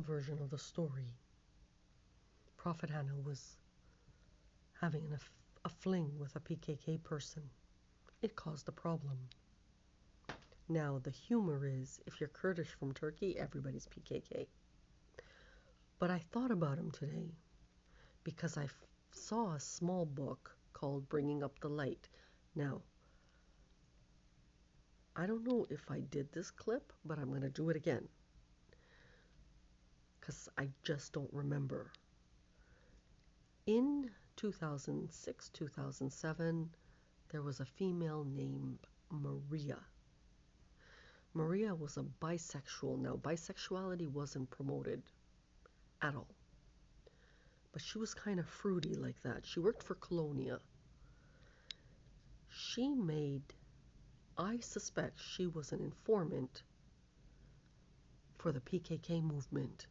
version of the story, Prophet Hanna was having a fling with a PKK person. It caused a problem. Now, the humor is, if you're Kurdish from Turkey, everybody's PKK. But I thought about him today because I saw a small book called Bringing Up the Light. Now, I don't know if I did this clip, but I'm going to do it again because I just don't remember. In 2006, 2007, there was a female named Maria. Maria was a bisexual. Now, bisexuality wasn't promoted at all, but she was kind of fruity like that. She worked for Colonia. I suspect she was an informant for the PKK movement,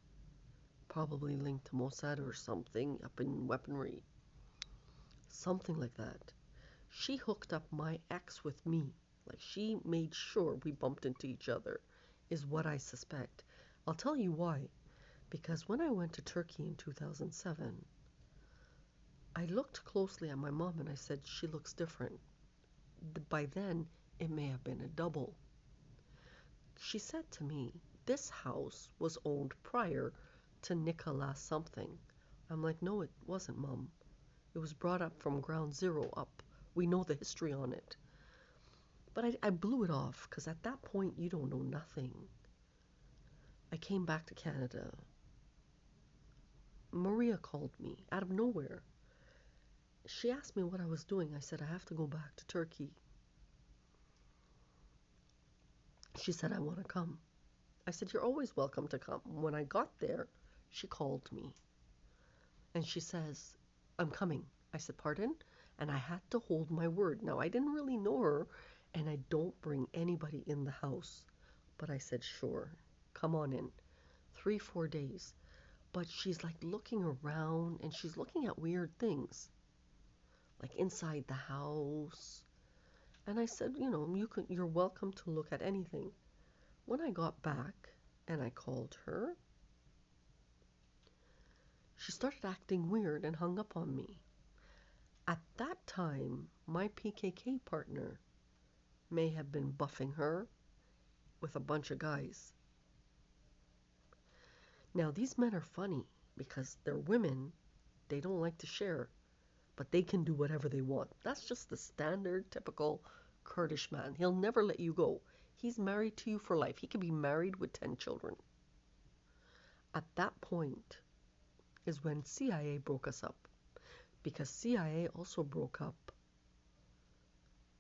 probably linked to Mossad or something up in weaponry, something like that. She hooked up my ex with me. Like, she made sure we bumped into each other, is what I suspect. I'll tell you why. Because when I went to Turkey in 2007, I looked closely at my mom and I said, she looks different. By then, it may have been a double. She said to me, this house was owned prior to Nicola something. I'm like, no, it wasn't, Mom. It was brought up from ground zero up. We know the history on it. But I blew it off because at that point, you don't know nothing. I came back to Canada. Maria called me out of nowhere. She asked me what I was doing. I said, I have to go back to Turkey. She said, I want to come. I said, you're always welcome to come. When I got there, she called me. And she says, I'm coming. I said, pardon? And I had to hold my word. Now, I didn't really know her, and I don't bring anybody in the house. But I said, sure, come on in. 3-4 days. But she's like looking around, and she's looking at weird things, like inside the house. And I said, you're welcome to look at anything. When I got back and I called her, she started acting weird and hung up on me. At that time, my PKK partner may have been buffing her with a bunch of guys. Now, these men are funny because they're women. They don't like to share, but they can do whatever they want. That's just the standard, typical Kurdish man. He'll never let you go. He's married to you for life. He could be married with 10 children. At that point is when CIA broke us up, because CIA also broke up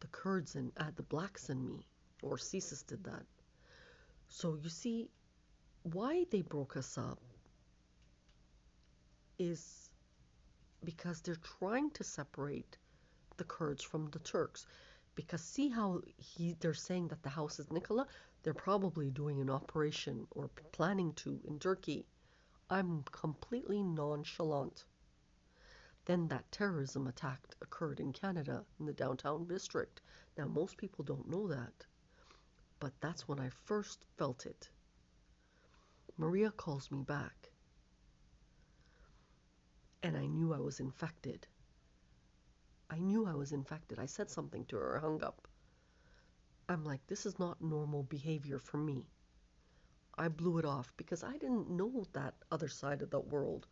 the Kurds and the blacks and me, or CSIS did that. So you see, why they broke us up is because they're trying to separate the Kurds from the Turks. Because see how they're saying that the house is Nicola? They're probably doing an operation or planning to in Turkey. I'm completely nonchalant. Then that terrorism attack occurred in Canada, in the downtown district. Now, most people don't know that, but that's when I first felt it. Maria calls me back, and I knew I was infected. I said something to her, I hung up. I'm like, this is not normal behavior for me. I blew it off because I didn't know that other side of the world.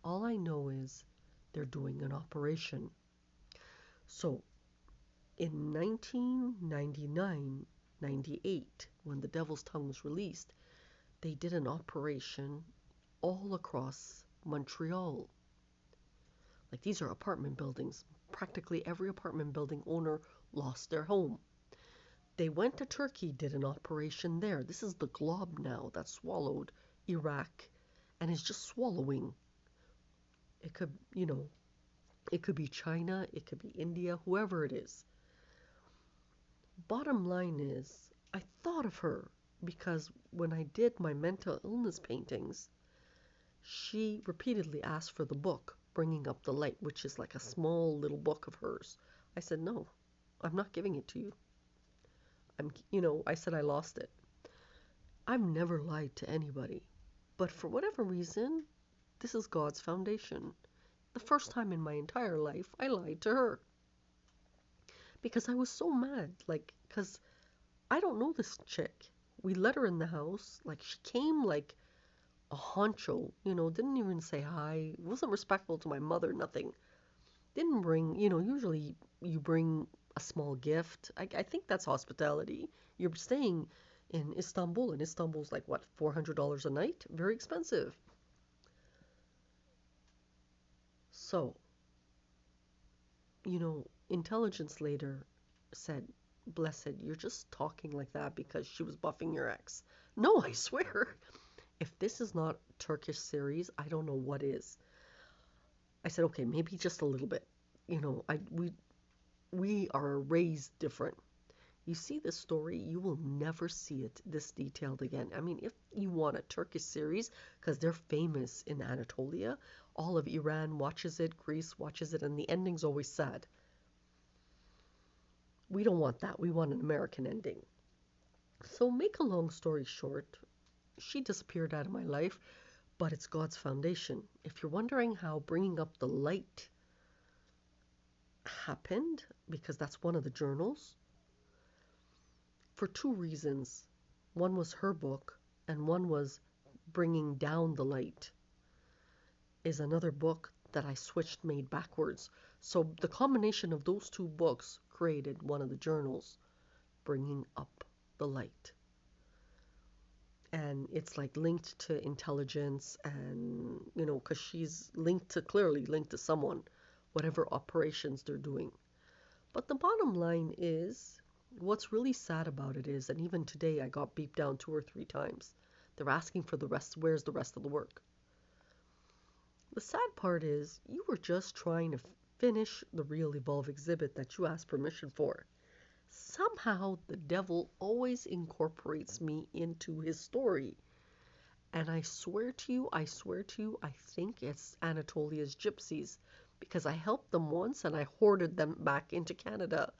All I know is they're doing an operation. So in 1999, 98, when The Devil's Tongue was released, they did an operation all across Montreal. Like, these are apartment buildings. Practically every apartment building owner lost their home. They went to Turkey, did an operation there. This is the glob now that swallowed Iraq and is just swallowing. It could, it could be China, it could be India, whoever it is. Bottom line is, I thought of her because when I did my mental illness paintings, she repeatedly asked for the book, Bringing Up the Light, which is like a small little book of hers. I said, no, I'm not giving it to you. I said I lost it. I've never lied to anybody. But for whatever reason, this is God's foundation. The first time in my entire life, I lied to her because I was so mad. Like, because I don't know this chick. We let her in the house. Like, she came like a honcho, didn't even say hi, wasn't respectful to my mother, nothing. Didn't bring, usually you bring a small gift. I think that's hospitality. You're staying in Istanbul, and Istanbul's like, what, $400 a night? Very expensive. So, intelligence later said, Blessed, you're just talking like that because she was buffing your ex. No, I swear. If this is not Turkish series, I don't know what is. I said, okay, maybe just a little bit. We are raised different. You see this story, you will never see it this detailed again. I mean, if you want a Turkish series, because they're famous in Anatolia, all of Iran watches it, Greece watches it, and the ending's always sad. We don't want that. We want an American ending. So, make a long story short, she disappeared out of my life, but it's God's foundation. If you're wondering how bringing up the light happened, because that's one of the journals, for two reasons. One was her book, and one was Bringing Down the Light, is another book that I switched, made backwards. So the combination of those two books created one of the journals, Bringing Up the Light. And it's like linked to intelligence, and, because she's clearly linked to someone, whatever operations they're doing. But the bottom line is, what's really sad about it is, and even today I got beeped down 2 or 3 times. They're asking for the rest. Where's the rest of the work? The sad part is, you were just trying to finish the Real Evolve exhibit that you asked permission for. Somehow the devil always incorporates me into his story. And I swear to you, I think it's Anatolia's gypsies, because I helped them once and I hoarded them back into Canada.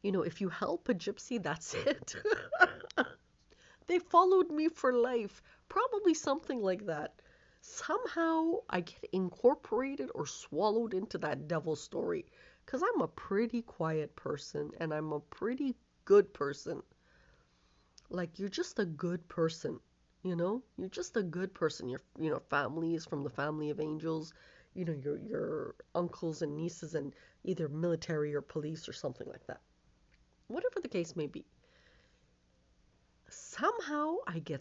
If you help a gypsy, that's it. They followed me for life. Probably something like that. Somehow I get incorporated or swallowed into that devil story. Because I'm a pretty quiet person and I'm a pretty good person. Like, you're just a good person. You're just a good person. Your family is from the family of angels. Your uncles and nieces and either military or police or something like that. Whatever the case may be. Somehow I get